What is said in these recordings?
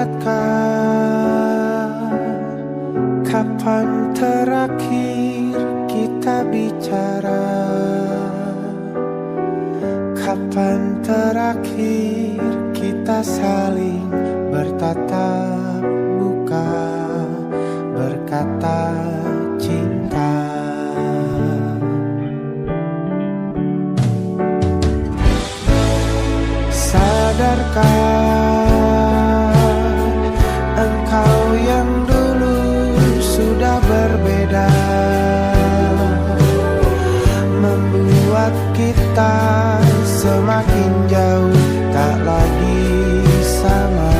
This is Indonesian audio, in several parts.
ingatkah kapan terakhir kita bicara? Kapan terakhir kita saling bertatap muka, berkata cinta? Sadarkah engkau yang dulu sudah berbeda, membuat kita semakin jauh, tak lagi sama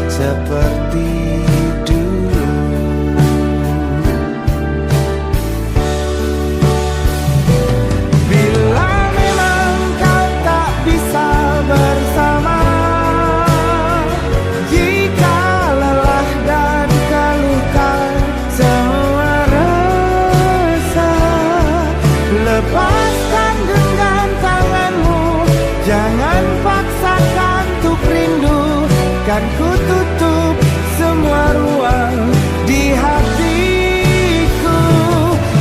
seperti dulu. Bila memang kau tak bisa bersama, jika lelah dan keluhkan semua rasa, lepaskan genggam tanganmu, jangan paksakan untuk rindu. Kan ku tutup semua ruang di hatiku.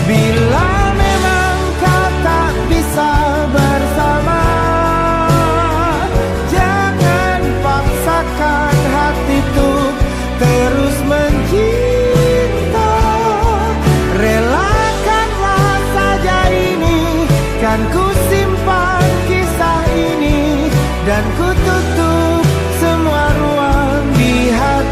Bila memang kau tak bisa bersama, jangan paksakan hati untuk terus mencinta. Relakanlah saja ini, kan ku simpan kisah ini, dan ku tutup semua ruang di hatiku.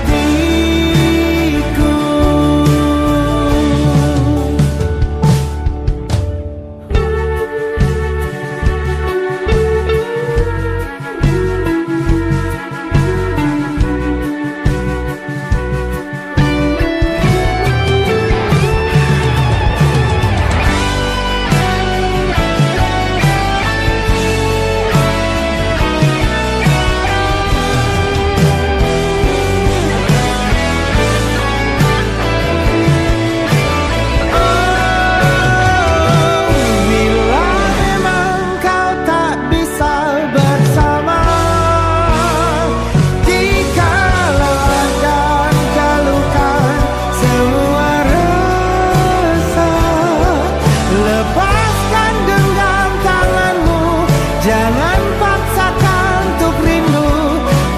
Jangan paksakan untuk rindu,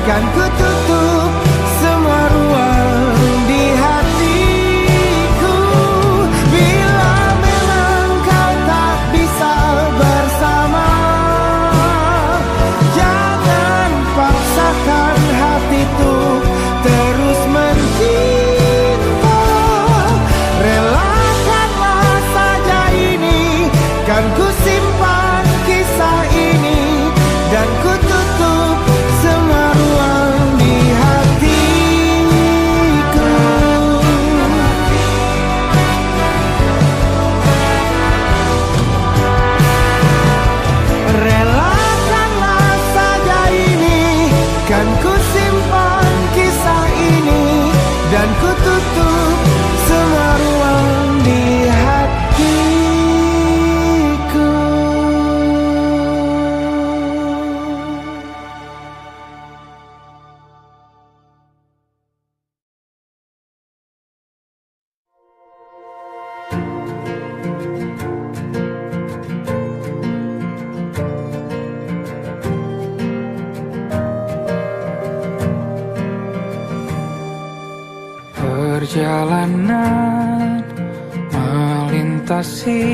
kan ku tutup semua ruang di hatiku. Bila memang kau tak bisa bersama, jangan paksakan hati untuk terus mencinta. Relakanlah saja ini, kan ku simpan kisah ini, dan ku tutup semua ruang di hatiku. Relakanlah saja ini, kan ku simpan kisah ini, dan ku tutup semua ruang di hatiku. Perjalanan melintasi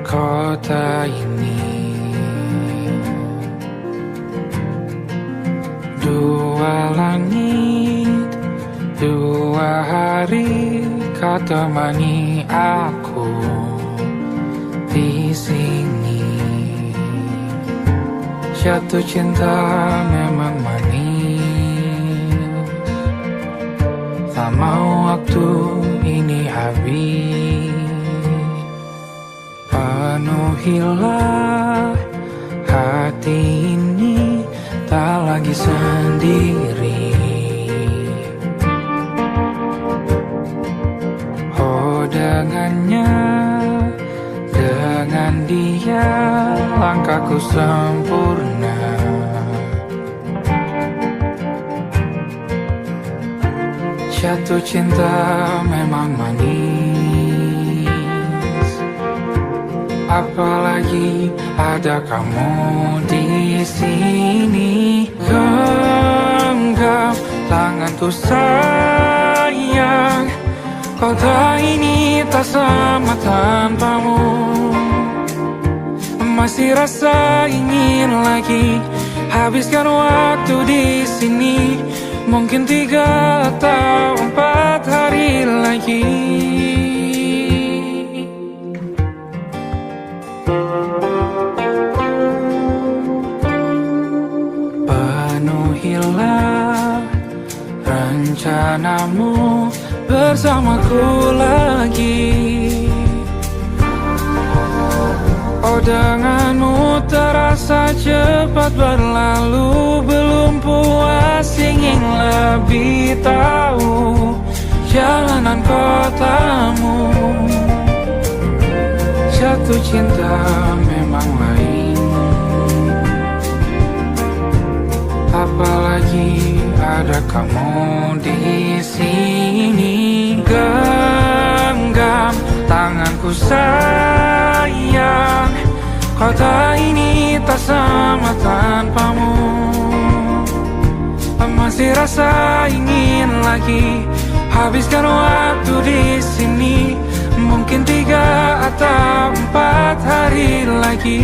kota ini, dua langit, dua hari kau temani aku di sini. Jatuh cinta memang manis, tak mau waktu ini habis. Penuhilah hati ini, tak lagi sendiri. Oh dengannya, dengan dia langkahku sempurna. Jatuh cinta memang manis, apalagi ada kamu di sini. Genggam tanganku sayang, kota ini tak sama tanpamu. Masih rasa ingin lagi habiskan waktu di sini. Mungkin 3 atau 4 hari lagi. Penuhilah rencanamu bersamaku lagi. Oh, denganmu terasa cepat berlalu. Belum puas ingin lebih tahu jalanan kotamu. Jatuh cinta memang lain, apalagi ada kamu di sini. Genggam tanganku sayang, kota ini tak sama tanpamu. Masih rasa ingin lagi habiskan waktu di sini. Mungkin 3 atau 4 hari lagi.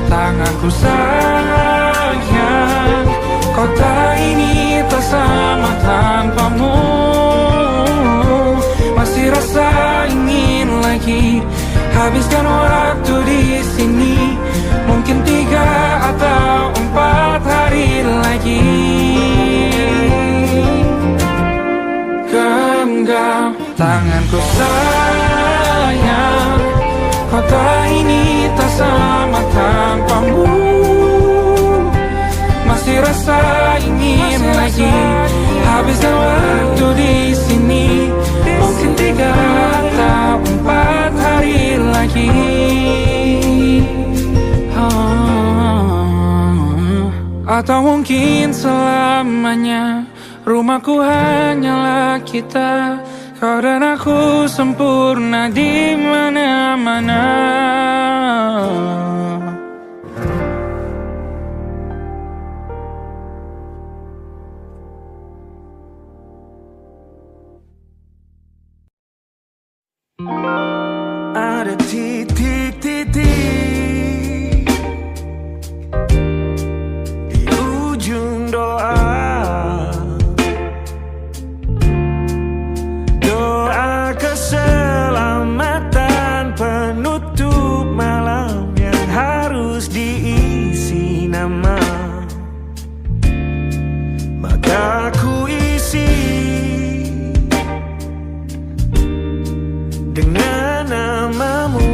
Tanganku sayang, kota ini tak sama tanpamu. Masih rasa ingin lagi habiskan waktu di sini. Mungkin 3 atau 4 hari lagi. Genggam tanganku sayang, kota ini tak sama tanpamu. Masih rasa ingin lagi habiskan waktu di sini. Mungkin 3 atau 4 hari lagi. Atau mungkin selamanya. Rumahku hanyalah kita, kau dan aku sempurna di mana-mana. Ada titik-titik di ujung doa. Doa keselamatan penutup malam yang harus diisi nama. Maka ku isi dengan namamu.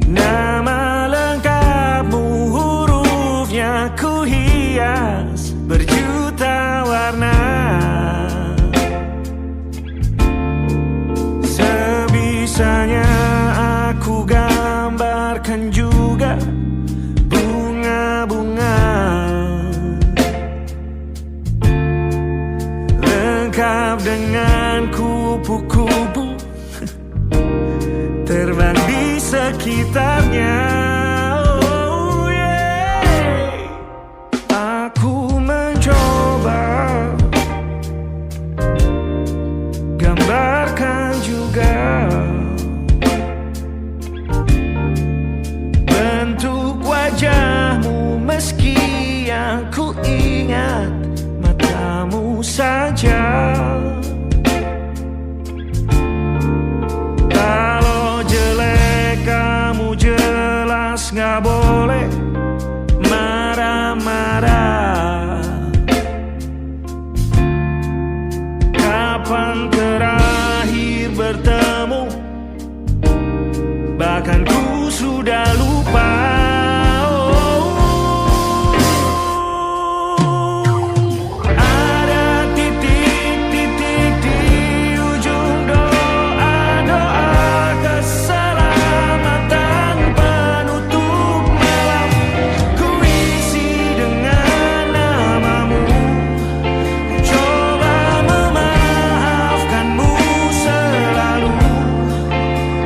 Nama lengkapmu, hurufnya ku hias berjuta warna. Sebisanya aku gambarkan juga bunga-bunga lengkap dengan kupu-kupu terbang di sekitarnya. Oh yeah. Aku mencoba gambarkan juga bentuk wajahmu, meski yang ku ingat matamu saja. Kalau jelek kamu jelas gak boleh marah-marah. sudah lupa. Ada titik-titik di ujung doa-doa keselamatan penutup malam. Ku isi dengan namamu, coba memaafkanmu selalu.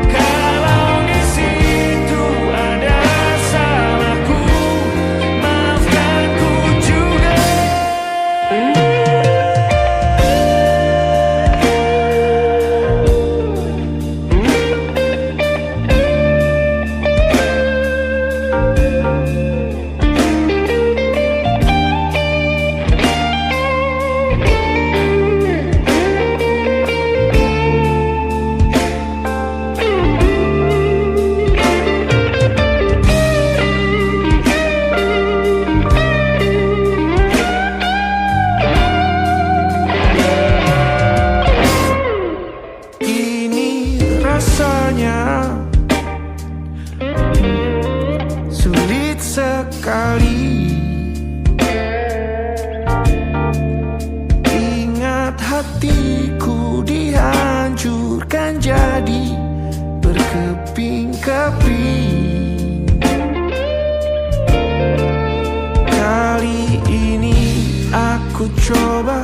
Kalau di situ ada salahku, maafkanku juga. Ini rasanya sulit sekali. Ingat hatiku dihancurkan jadi berkeping-keping. Kali ini aku coba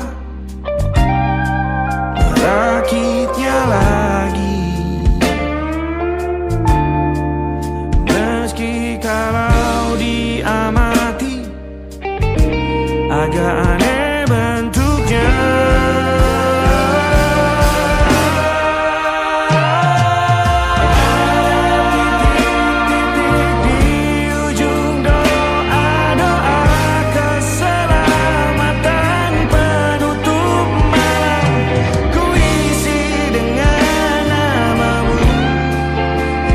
merakitnya lagi. Meski kalau diamati agak aneh bentuknya. Titik-titik di ujung doa-doa keselamatan penutup malam. Ku isi dengan namamu,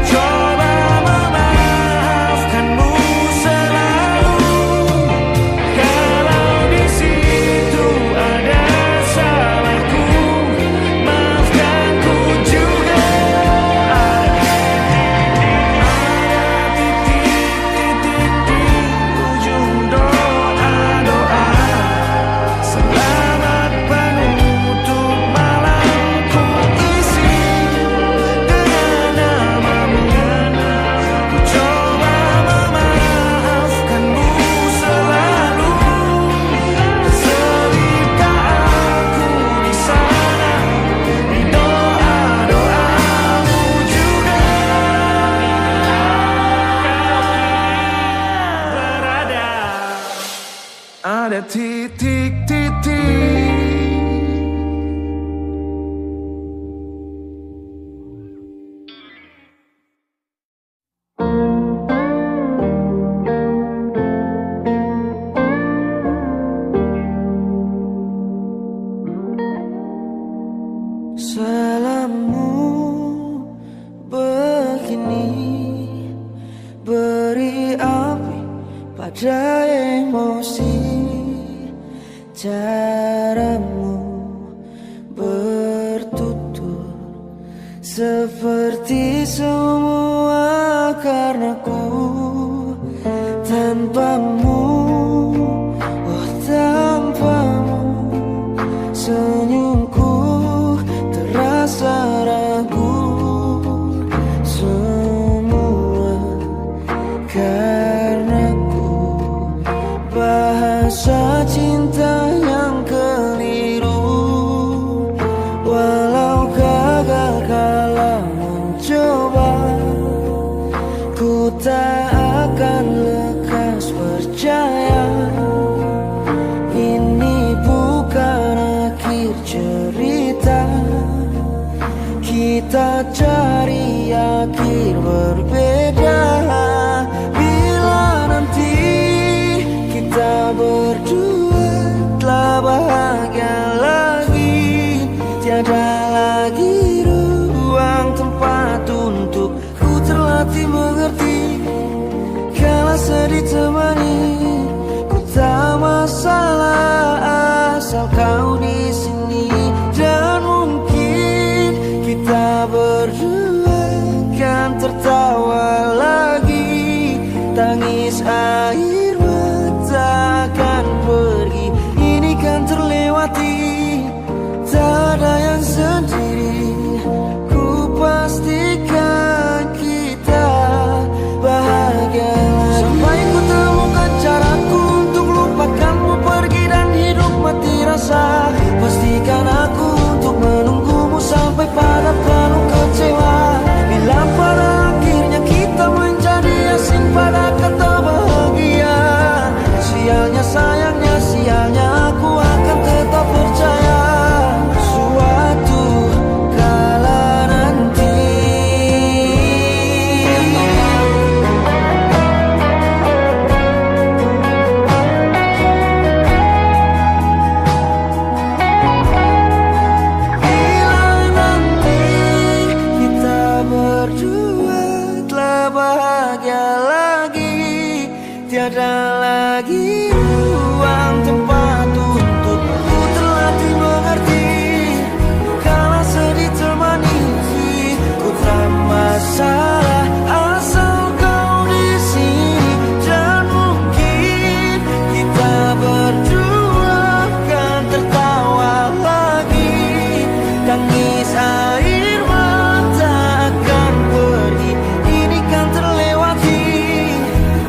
coba memaafkanmu selalu. Kalau di situ ada salahku, maafkanku juga. Ada titik-titik di ujung doa-doa selamat penutup malam. Ku isi dengan namamu, ku coba memaafkanmu selalu. Selipkah aku di sana, di doa-doamu juga. Berada ada titik-titik. Salammu begini, beri api pada emosi. Caramu bertutur seperti semua karenaku. Tanpamu, oh tanpamu, senyumku terasa ragu. Semua karenaku, bahasa cinta yang keliru. Walau gagal kala mencoba, ku tak akan lekas percaya. Ini bukan akhir cerita, kita cari akhir berbeda. Bila nanti kita berdua telah bahagia lagi, tiada lagi ruang tempat untuk ku terlatih mengerti. Kala sedih temani, ku tak masalah asal kau di sini. Dan mungkin kita berdua kan tertawa lagi. bahagia lagi. Tiada lagi ruang tempat untukku terlatih mengerti. Kala sedih temani, ku tak masalah asal kau di sini. Dan mungkin kita berdua kan tertawa lagi. Tangis air mata akan pergi, ini kan terlewati.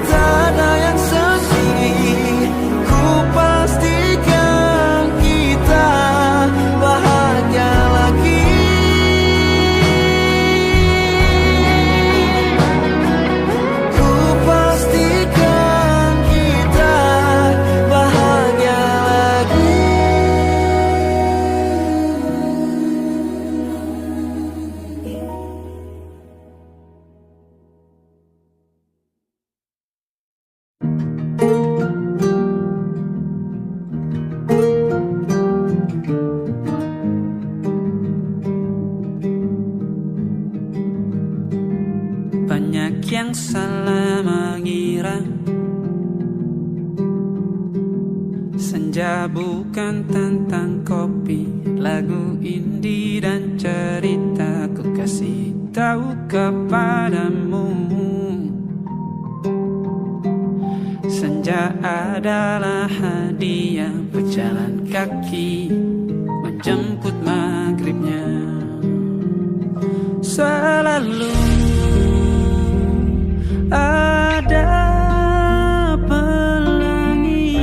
Tak ada yang sedih, ku pastikan kita bahagia lagi. Ku pastikan kita bahagia lagi. Banyak yang salah mengira senja bukan tentang kopi, lagu indie dan cerita. Ku kasih tahu kepadamu, senja adalah hadiah berjalan kaki menjemput maghribnya. Selalu ada pelangi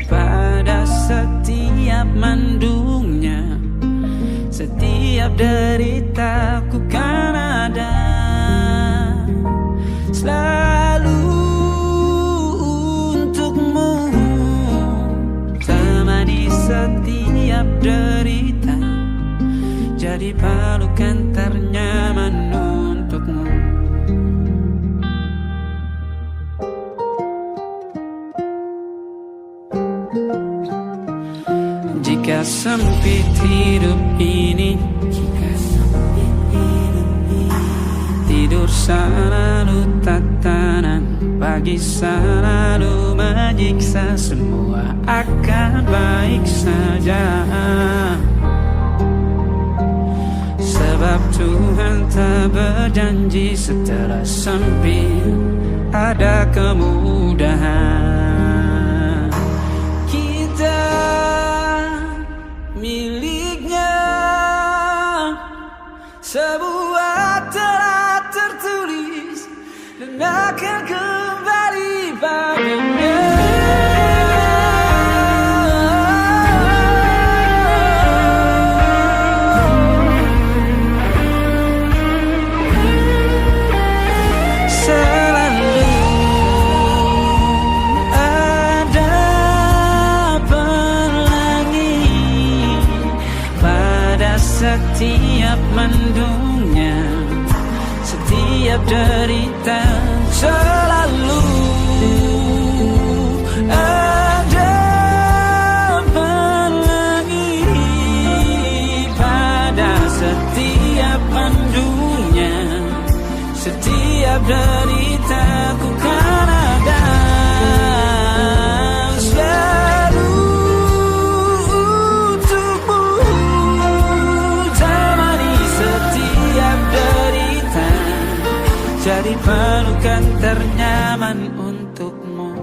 pada setiap mendungnya. Setiap deritaku kan ada selalu untukmu. Temani setiap derita, jadi pelukan ternyaman untukmu. Jika sempit hidup ini, tidur selalu tatanan, pagi selalu menyiksa, semua akan baik saja. Sebab Tuhan tak berjanji setelah sempit ada kemudahan. Kita miliknya, sebuah telah tertulis dan akan kembali padanya. Setiap mendungnya, setiap derita, selalu ada pelangi pada setiap mendungnya. Setiap derita ku kan ada selalu untukmu. Jadi pelukan ternyaman untukmu.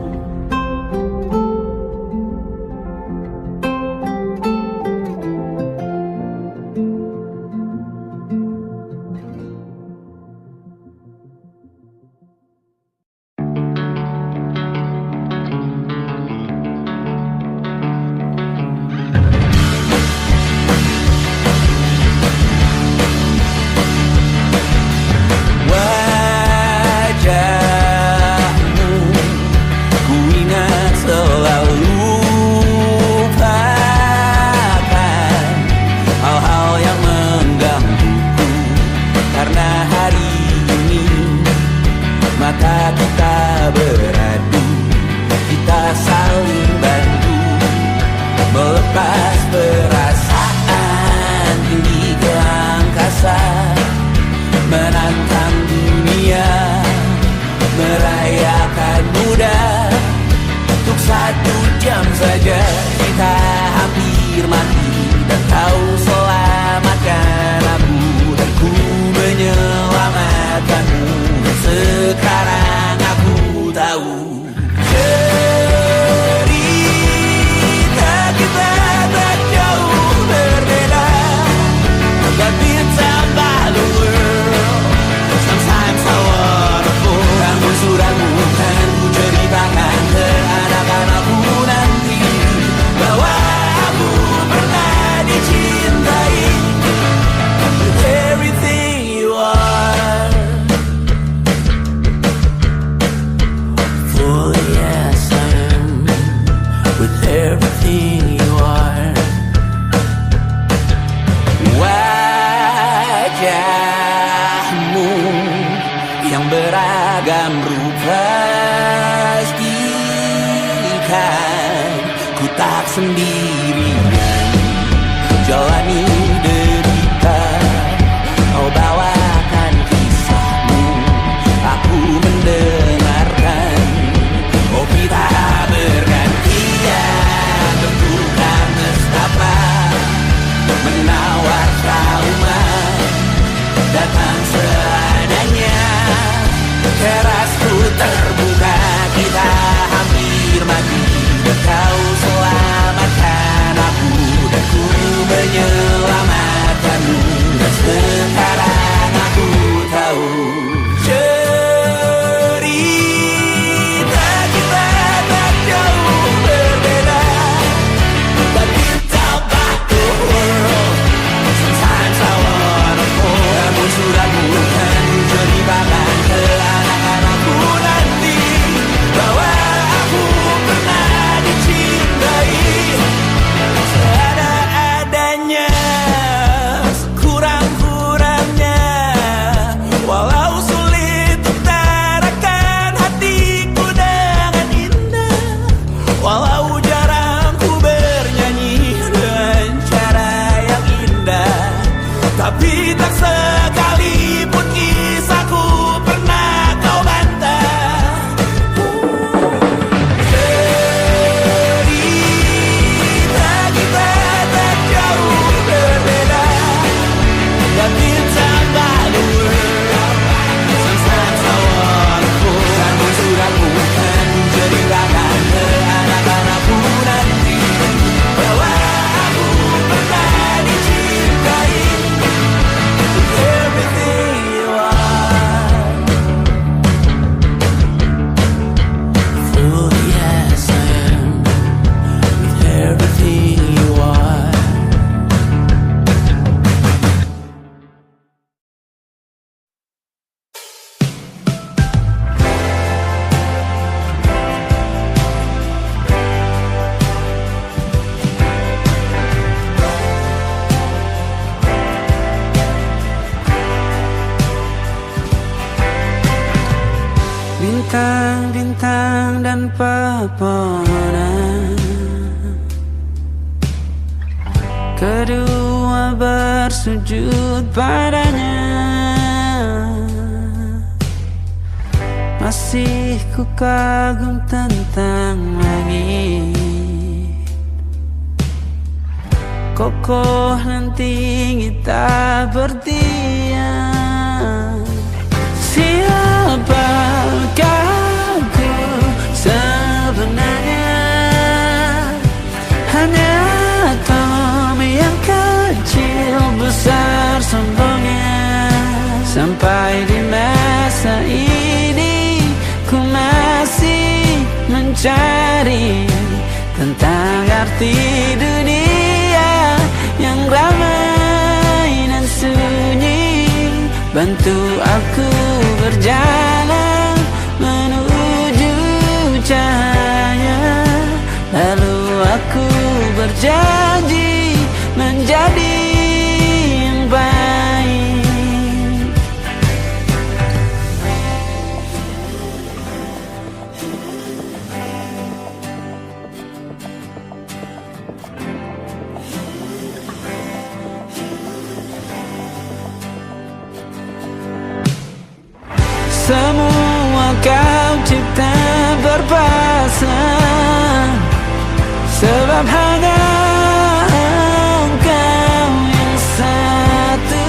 diam saja kita hampir mati, dan kau selamatkan aku, dan ku menyelamatkanmu. Sekarang aku tahu cerita kita tak jauh berbeda, but ditambah the world. Sometimes I wanna fall. Namun suratmu kan ku ceritakan ke anak-anakku nanti, bahwa aku pernah dicintai with everything you are. For yes I am with everything you are. Wajahmu yang beragam rupa pastikan ku tak sendirian jalani derita. Kau bawakan kisahmu, aku mendengarkan. Kopi tak bergantian, bentukan nestapa menawar trauma, datang seadanya. Terasku terbuka, kita hampir mati, dan kau selamatkan aku, dan ku menyelamatkanmu. Dan sekarang aku tahu cerita kita tak jauh berbeda, but ditambah the world. Sometimes I wanna fall. Namun suratmu kan ku ceritakan ke anak-anakku nanti, bahwa aku pernah dicintai seada-adanya, sekurang-kurangnya. Walau sulit utarakan hatiku dengan indah, walau jarang ku bernyanyi dengan cara yang indah, tapi tak sekalipun kisahku pernah kau bantah. Cerita kita tak jauh berbeda, but ditambah the world. Sometimes I wanna fall. Namun suratmu kan ku ceritakan ke anak-anakku nanti, bahwa aku pernah dicintai with everything you are. For yes I am with everything you are. Bintang-bintang dan pepohonan, kedua bersujud padanya. Masih ku kagum tentang langit, kokoh dan tinggi tak berdiam. Siapakah ku sebenarnya? Hanya Tom yang kecil besar sombongnya. Sampai di masa ini ku masih mencari tentang arti dunia yang ramai dan sunyi. Bantu aku berjalan menuju cahaya, lalu aku berjanji menjadi yang baik. Semua kau cipta berpasang, sebab hanya engkau yang satu.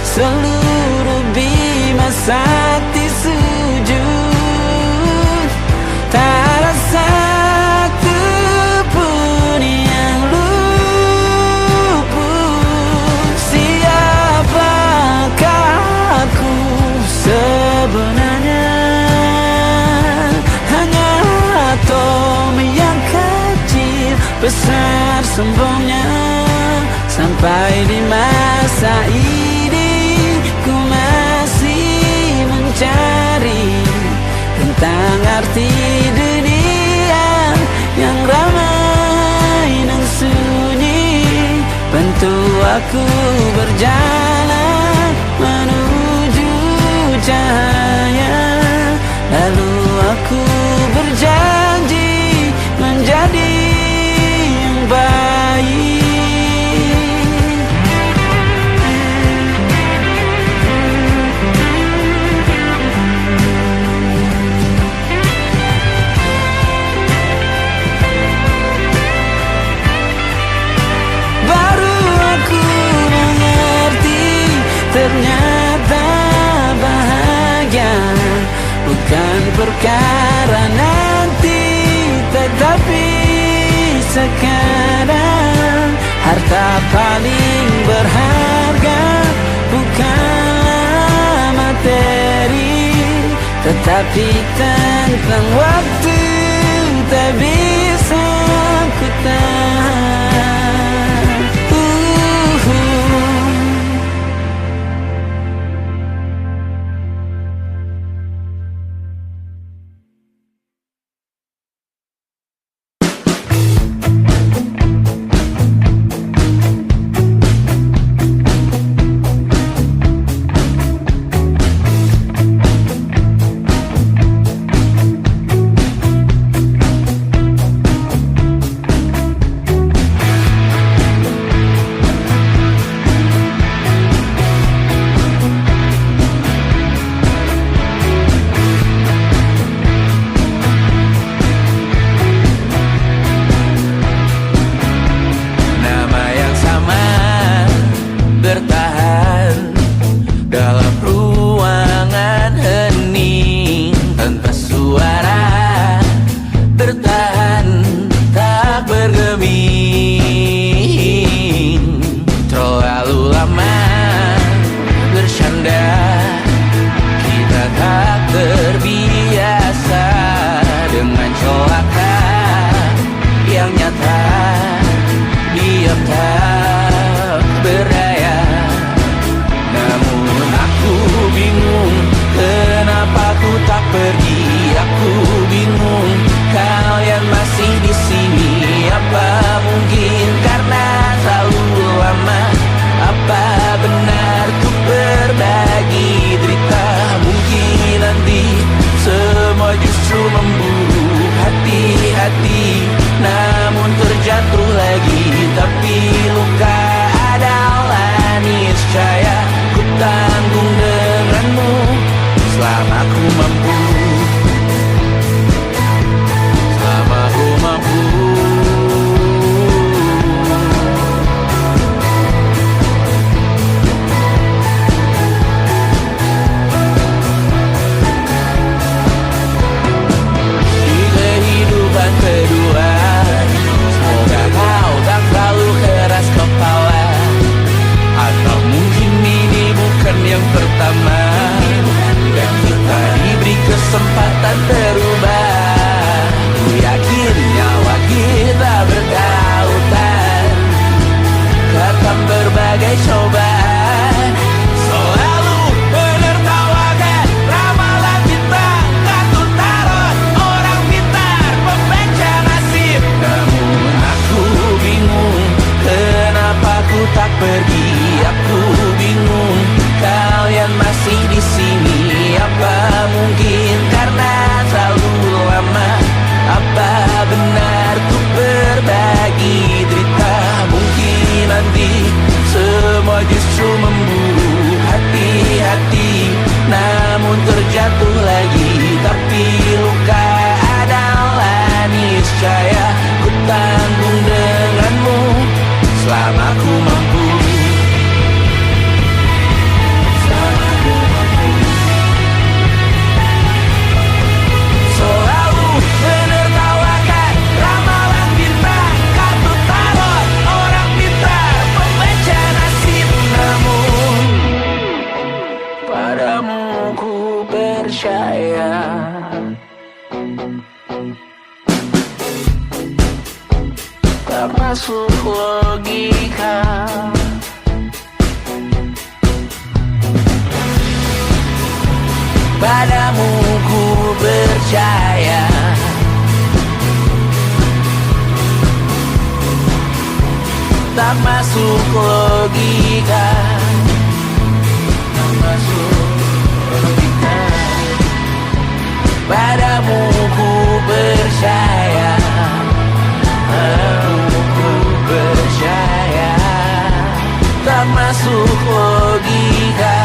Seluruh bima sakti sujud, tak ada satu pun yang luput. Siapakah aku sebenarnya? Hanya atom yang kecil, besar sombongnya. Sampai di masa ini ku masih mencari tentang arti dunia yang ramai dan sunyi. Bantu aku berjalan menuju cahaya, lalu aku berjanji menjadi yang baik. Ternyata bahagia bukan perkara nanti, tetapi sekarang. Harta paling berharga bukanlah materi, tetapi tentang waktu tak bisa ku tahan. Kalian masih di sini, apa mungkin karena ku percaya. Tak masuk logika. Padamu ku percaya. Tak masuk logika. Tak masuk logika. Padamu ku percaya. Padamu ku percaya. Tak masuk logika.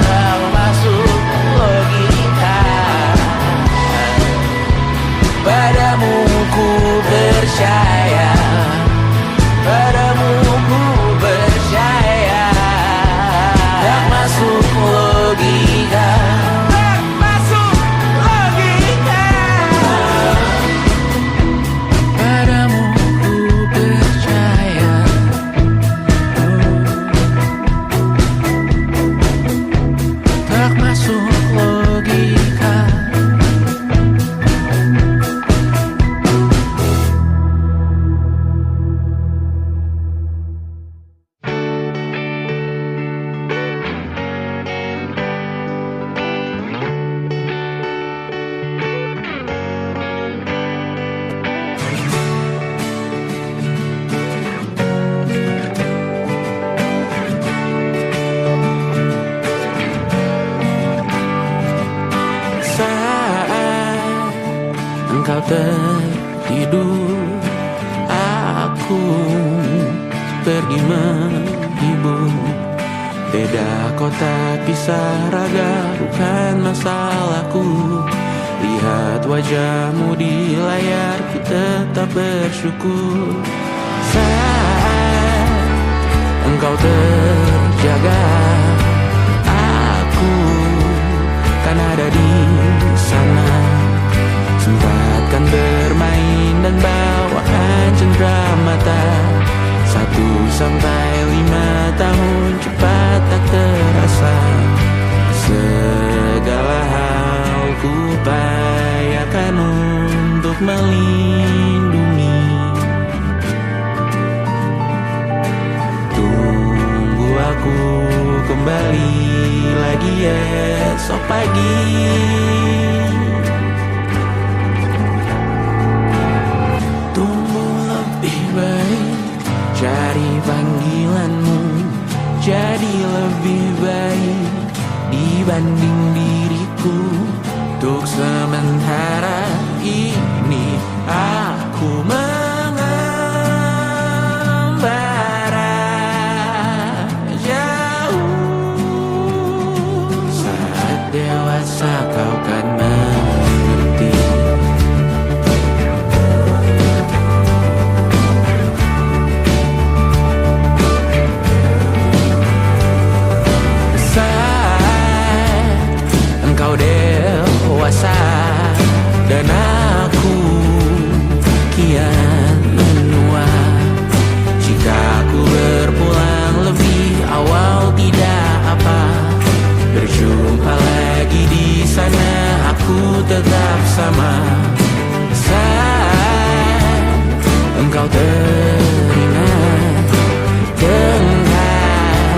Tak masuk logika. Padamu ku percaya. Padamu ku percaya. Tak masuk logika. Tak masuk logika. Padamu ku percaya. Tak masuk logika. Engkau tertidur, aku pergi menghibur. Beda kota pisah raga, bukan masalahku. Lihat wajahmu di layar, ku tetap bersyukur. Saat engkau terjaga, aku kan ada di sana. Sempatkan bermain dan bawaan cenderamata. 1-5 tahun cepat tak terasa. Segala hal ku upayakan untuk melindungi. Tunggu aku kembali lagi esok pagi. Cari panggilanmu jadi lebih baik dibanding diriku. Untuk sementara ini aku mengembara jauh. Saat dewasa kau kan mengerti. Engkau dewasa dan aku kian menua. Jika aku berpulang lebih awal tidak apa. Berjumpa lagi di sana, aku tetap sama. Saat engkau teringat tengah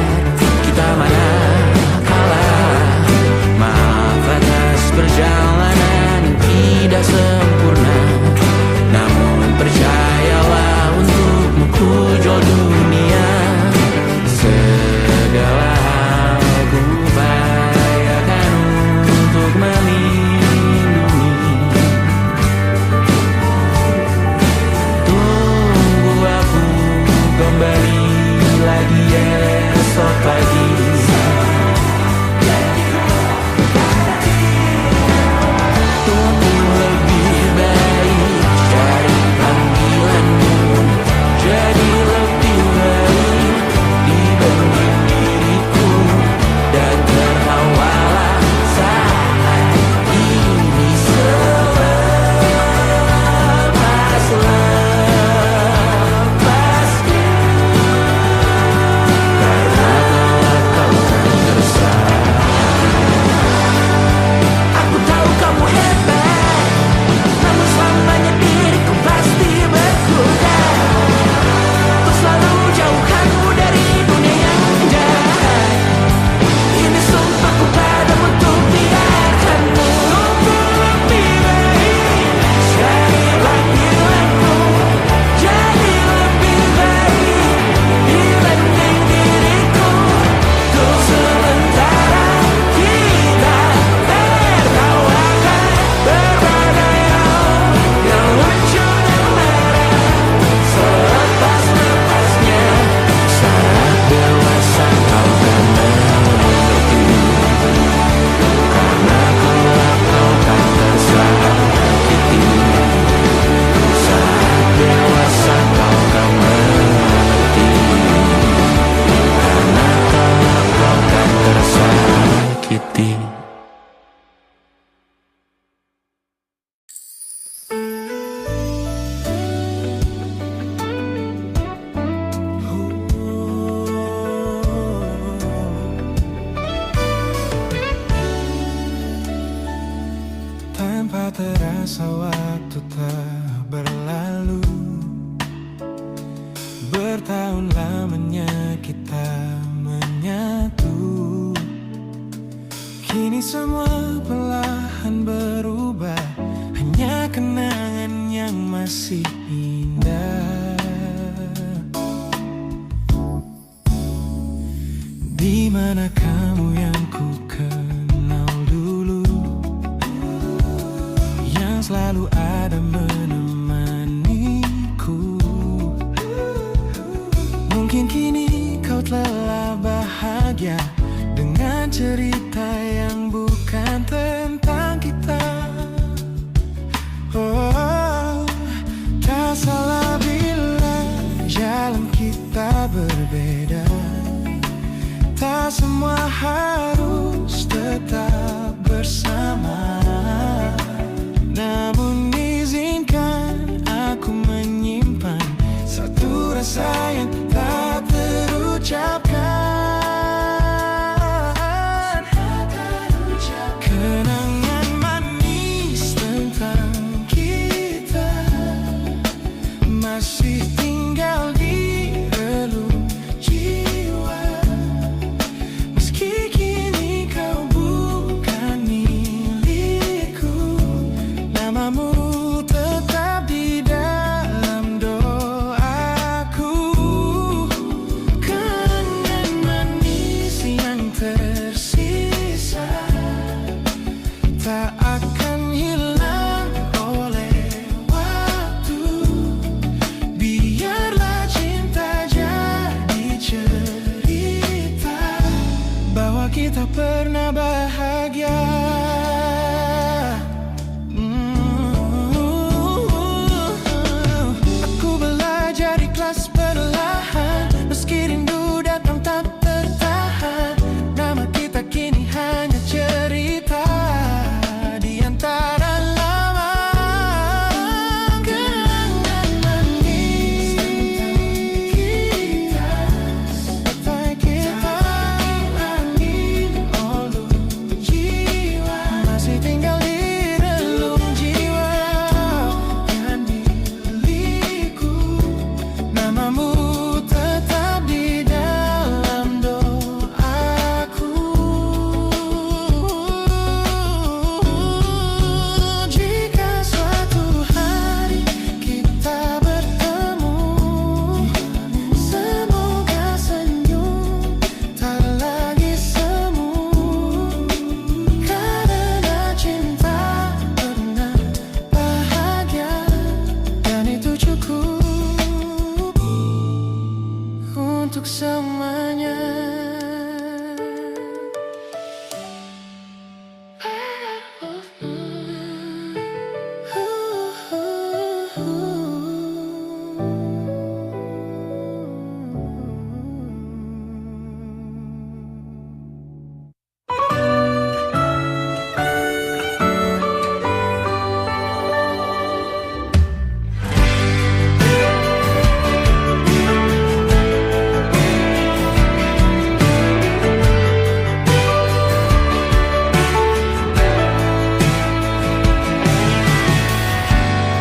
kita mana perjalanan tidak sempurna, namun percayalah untukmu ku jual dunia. Segala hal ku upayakan untuk melindungi. Tunggu masa waktu tak berlalu, bertahun lamanya kita menyatu. Kini semua perlahan berubah, hanya kenangan yang masih indah. Di mana kamu yang ku kenal dulu, yang selalu ada menemaniku. Mungkin kini kau telah bahagia dengan cerita yang bukan tentang kita. Oh, tak salah bila jalan kita berbeda. Tak semua harus tetap bersama. Namun izinkan aku menyimpan satu rasa yang tak terucapkan. Kenangan manis tentang kita masih tinggal di relung jiwa. Meski kini kau bukan milikku, namamu tetap di dalam doaku. Kenangan manis yang tersisa tak akan hilang oleh waktu. Biarlah cinta jadi cerita bahwa kita pernah bahagia. Aku belajar ikhlas perlahan, meski rindu datang tak tertahan. Nama kita kini hanya cerita di antara lama. Kenangan manis tentang kita, seperti kita angin olung jiwa, masih tinggal di relung jiwa yang milikku. Namamu tetap di dalam doaku. Jika suatu hari kita bertemu, semoga senyum tak lagi semu. Karena cinta pernah bahagia, dan itu cukup untuk semuanya.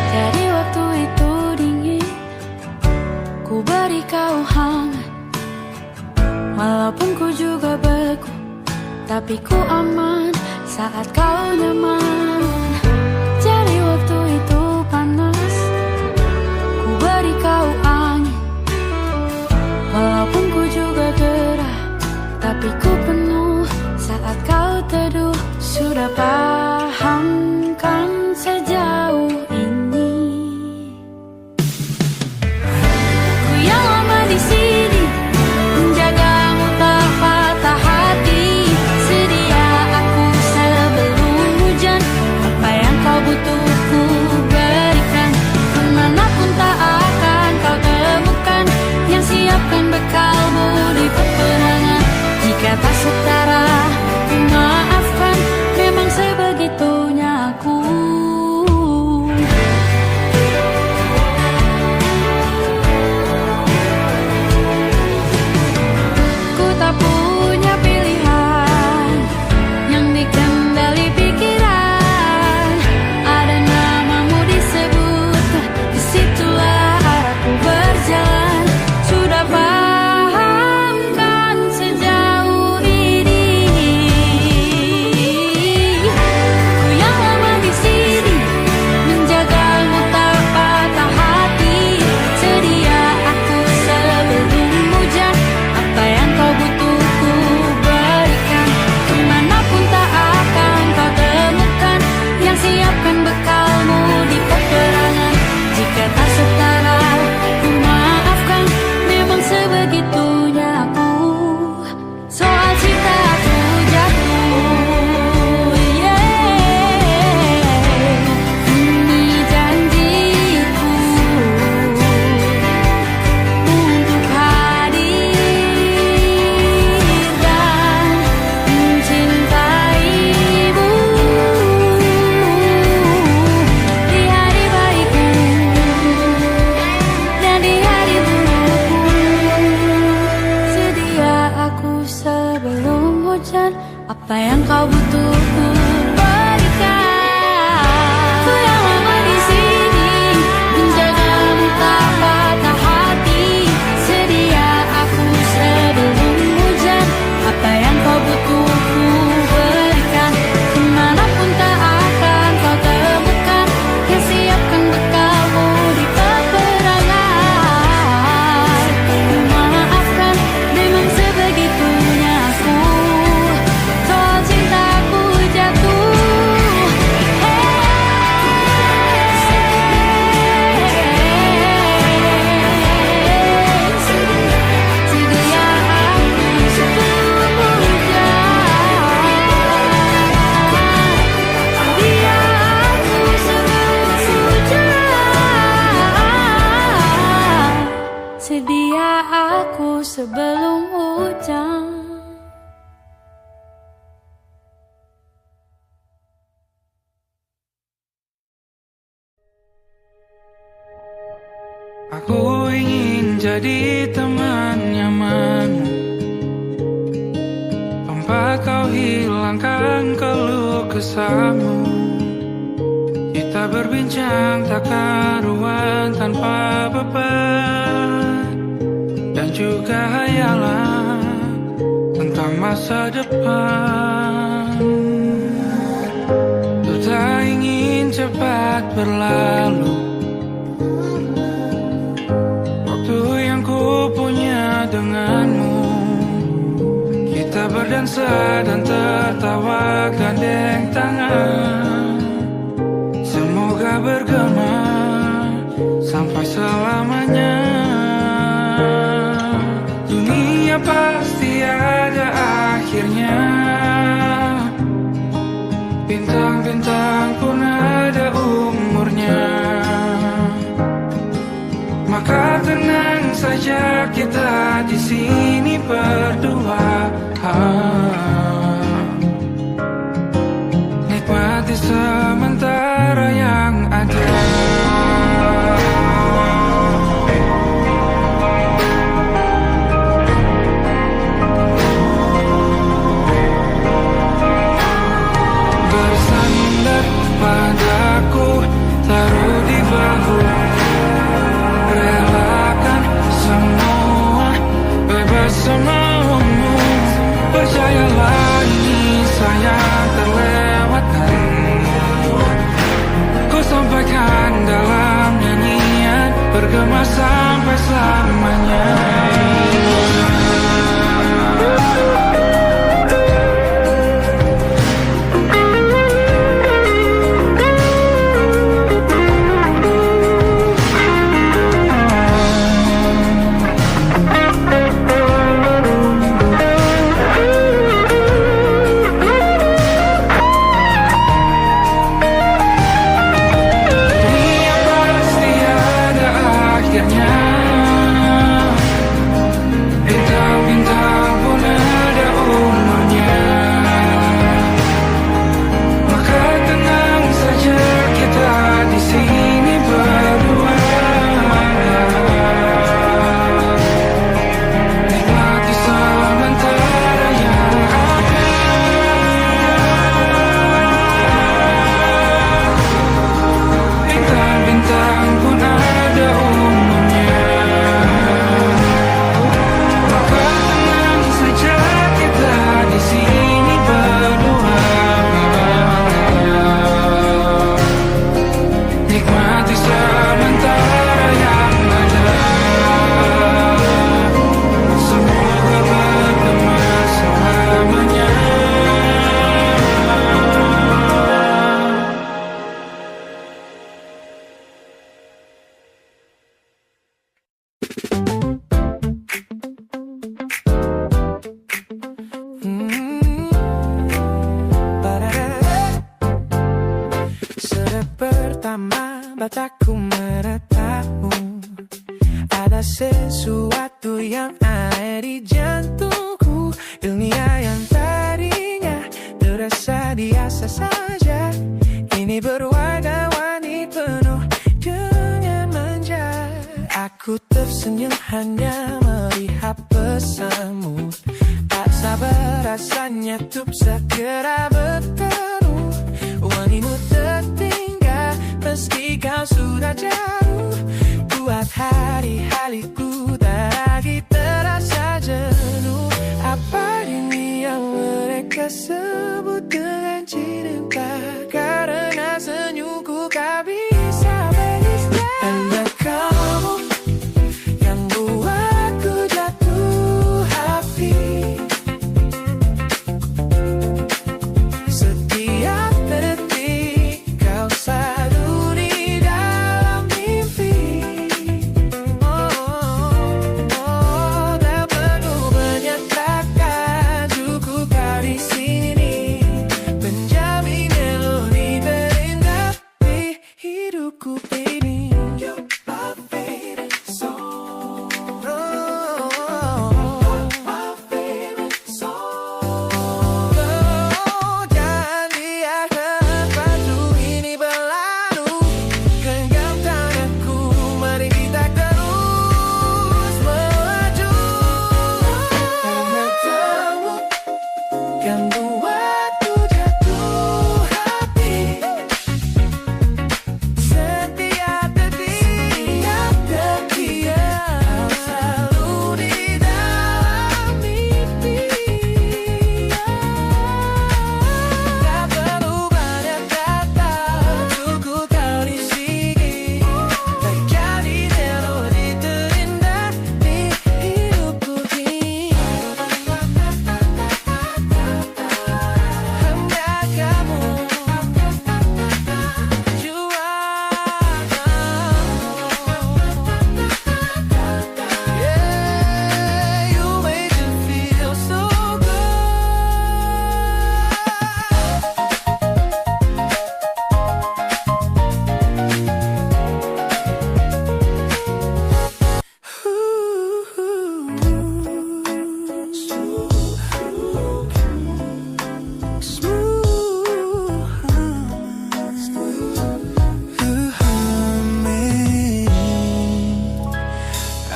Jadi waktu itu dingin, ku beri kau hangat. Walaupun ku juga beku, tapi ku aman saat kau nyaman. Jadi waktu itu panas, ku beri kau angin. Walaupun ku juga gerah, tapi ku penuh saat kau teduh. Sudah paham kan sejauh ini? Ku yang lama di sini, menjagamu tak patah hati. Sedia aku sebelum hujan, apa yang kau butuh ku berikan. Kemanapun tak akan kau temukan yang siapkan bekalmu di peperangan. Jika tak setara, ku maafkan, memang sebenarnya untuk ku berikan. Ku yang lama di sini menjagamu tak patah hati. Sedia aku sebelum hujan, apa yang kau butuh ku berikan. Kemanapun tak akan kau temukan yang siapkan bekalmu di peperangan. Ku maafkan, memang sebegitunya aku. Soal cintaku jatuh. Sedia aku sebelum hujan. Sedia aku sebelum hujan. Sedia aku sebelum hujan. Aku ingin jadi teman nyamanmu, tempat kau hilangkan keluh kesahmu. Kita berbincang tak karuan tanpa beban, dan juga hayalan tentang masa depan. Ku tak ingin cepat berlalu yang ku punya denganmu. Kita berdansa dan tertawa gandeng tangan. Semoga bergema sampai selamanya. Dunia pasti ada akhirnya. Bintang-bintang pun ada umurnya. Maka tenang saja kita di sini berdua. Nikmati sementara yang ada. Bersandar padaku, taruh di bahu. Relakan semua, bebas semaumu. Percayalah ini sayang terlewatkan. Ku sampaikan dalam nyanyian, bergema sampai selamanya. Bintang-bintang pun ada umurnya. Maka tenang saja kita di sini berdua. Nikmati sementara yang ada. Bintang-bintang pun ada umurnya. Di sini berdua, nikmati sementara yang ada. Semoga bergema selamanya. Pertama mataku menatapmu, ada sesuatu yang ada di jantungku. Dunia yang tadinya terasa biasa saja, kini berwarna-warni penuh dengan manja. Aku tersenyum hanya melihat pesanmu, tak sabar rasanya untuk segera bertemu. Wangimu tertinggal meski kau sudah jauh. Buat hari-hariku tak lagi terasa jenuh. Apa ini yang mereka sebut dengan cinta? Karena senyumku kau bisa beristirahat. Hanya kamu yang buatku jatuh hati. Setiap detik kau selalu di dalam mimpi. Tak perlu menyatakan cukup kau di sini, menjamin melodi terindah di hidupku ini. You're my favorite song. My favorite song. Jangan biarkan waktu ini berlalu. Genggam tanganku, mari kita terus melaju. Karena kamu yang buatku jatuh hati. Setiap detik kau selalu di dalam mimpi. Tak perlu banyak kata, cukup kau di sini. Menjadi melodi terindah di hidupku ini. Hanya kamu yeah, you made me feel so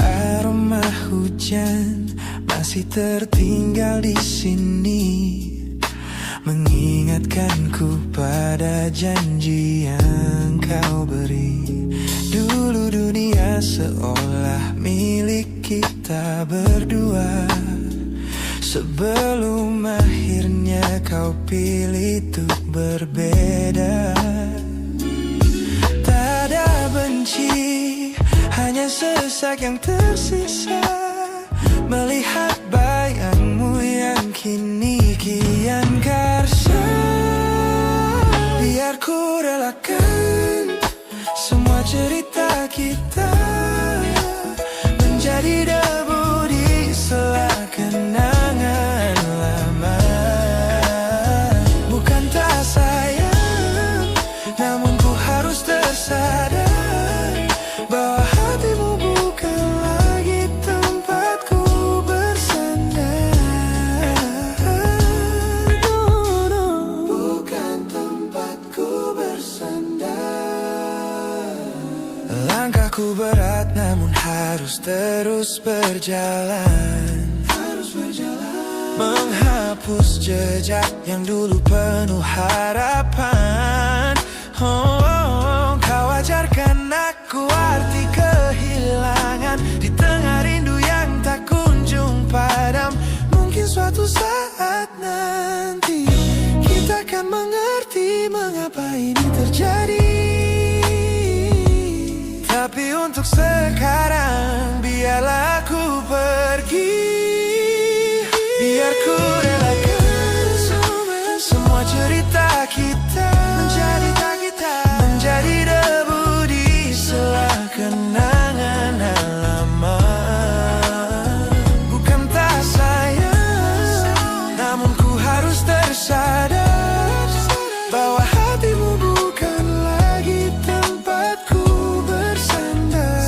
Aroma hujan masih tertinggal di sini, mengingatkanku pada janji yang kau beri. Dulu dunia seolah milik kita berdua, sebelum akhirnya kau pilih untuk berbeda. Tak ada benci, hanya sesak yang tersisa, melihat bayangmu yang kini kian karsa. Biar ku relakan semua cerita kita menjadi debu di sela kenangan lama. Bukan tak sayang, namun ku harus tersadar bahwa hatimu bukan lagi tempatku bersandar. Bukan tempatku bersandar. Langkahku berat namun harus terus berjalan. Menghapus jejak yang dulu penuh harapan. Kau ajarkan aku arti kehilangan di tengah rindu yang tak kunjung padam. Mungkin suatu saat nanti kita akan mengerti mengapa ini terjadi. Tapi untuk sekarang biarlah aku pergi. Biar ku relakan semua cerita kita menjadi debu di sela kenangan lama. Bukan tak sayang, namun ku harus tersadar bahwa hatimu bukan lagi tempatku bersandar.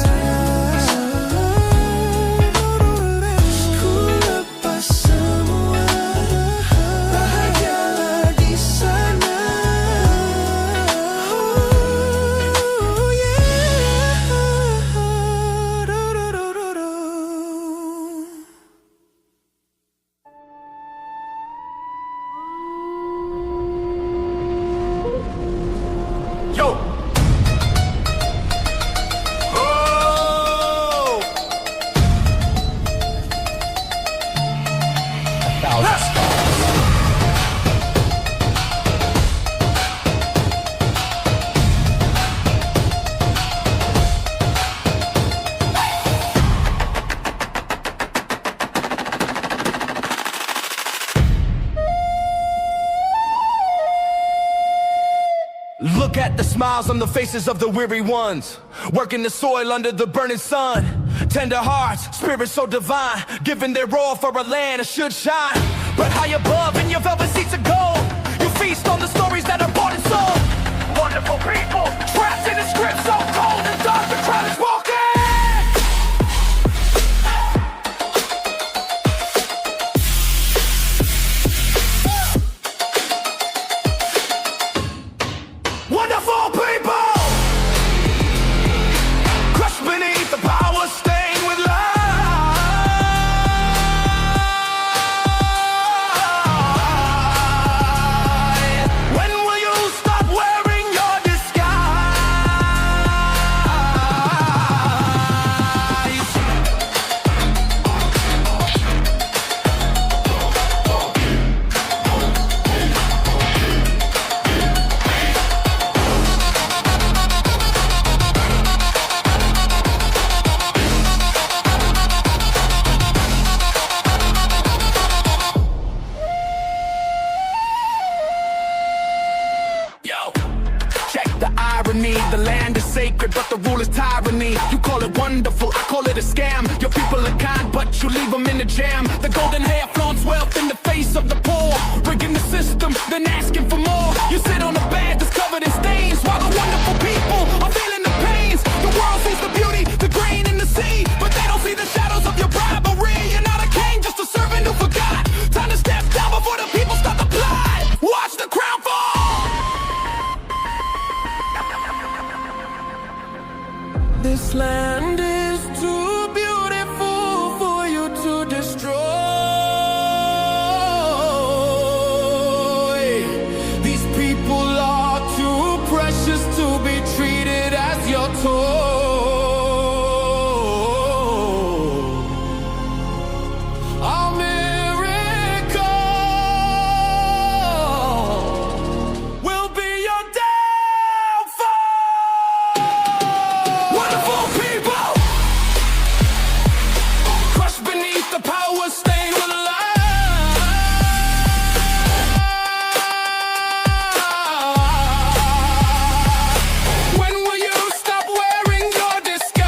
Look at the smiles on the faces of the weary ones, working the soil under the burning sun. Tender hearts, spirits so divine, giving their all for a land that should shine. But high above in your velvet seats of gold, you feast on the stories that are bought and sold. Wonderful people, trapped in a script so cold and dark, the crowd is walking. Wonderful people, crushed beneath the power stained with lies. When will you stop wearing your disguise? Yo, check the irony. The land is sacred, but the rule is tyranny. You call it wonderful, I call it a scam. Your people are kind, but you leave them in the jam. The golden hair flaunts wealth in the face of the poor, rigging the system, then asking for more. You sit on a bed that's covered in stains, while the wonderful people are feeling the pains. The world sees the beauty, the grain in the sea, but they don't see the shadows of your bribery. You're not a king, just a servant who forgot. Time to step down before the people start to plot. Watch the crown fall. This land is too beautiful for you to destroy. These people are too precious to be treated as your toy. A miracle will be your downfall. Wonderful people, crushed beneath the power stained with lies. When will you stop wearing your disguise?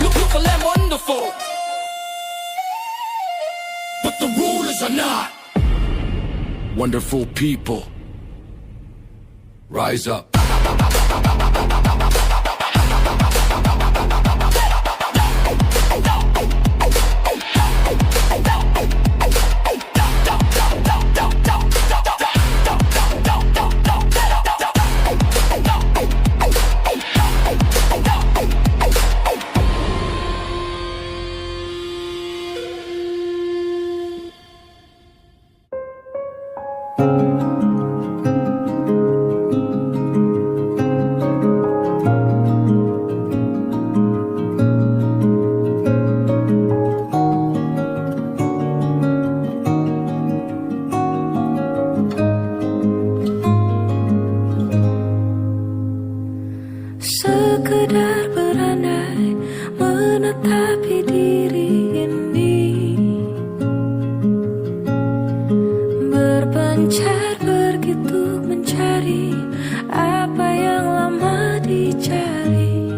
Look for them wonderful, but the rulers are not. Wonderful people, rise up. Sekedar berandai menetapi diri ini, berpencar begitu mencari apa yang lama dicari.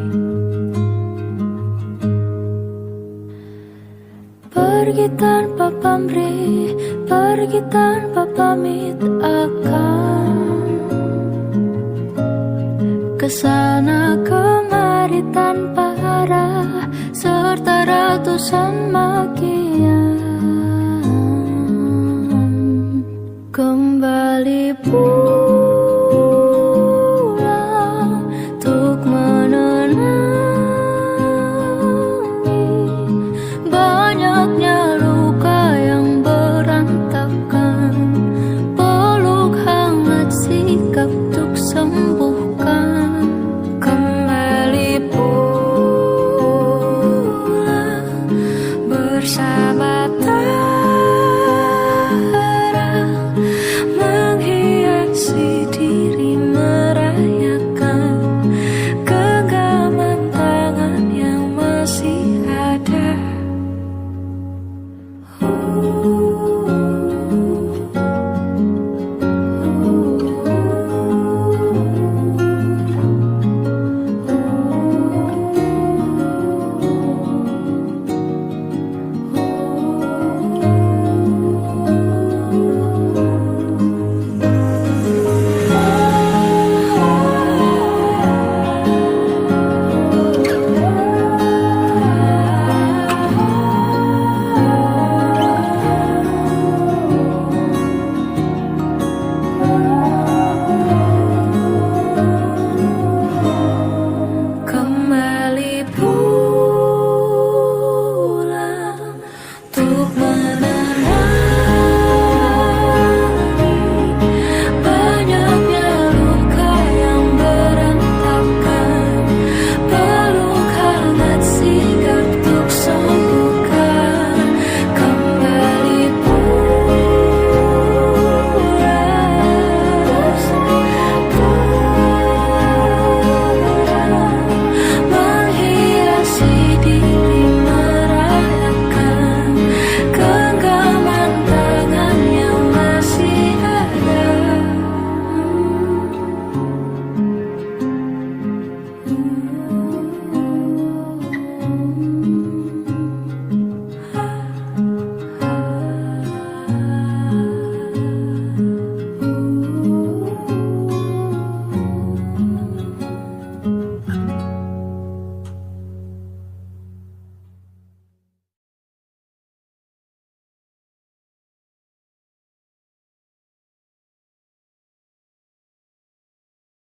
Pergi tanpa pamrih, pergi tanpa pamit akan kesana kemari tanpa arah serta ratusan makian. Kembali pulang kasih.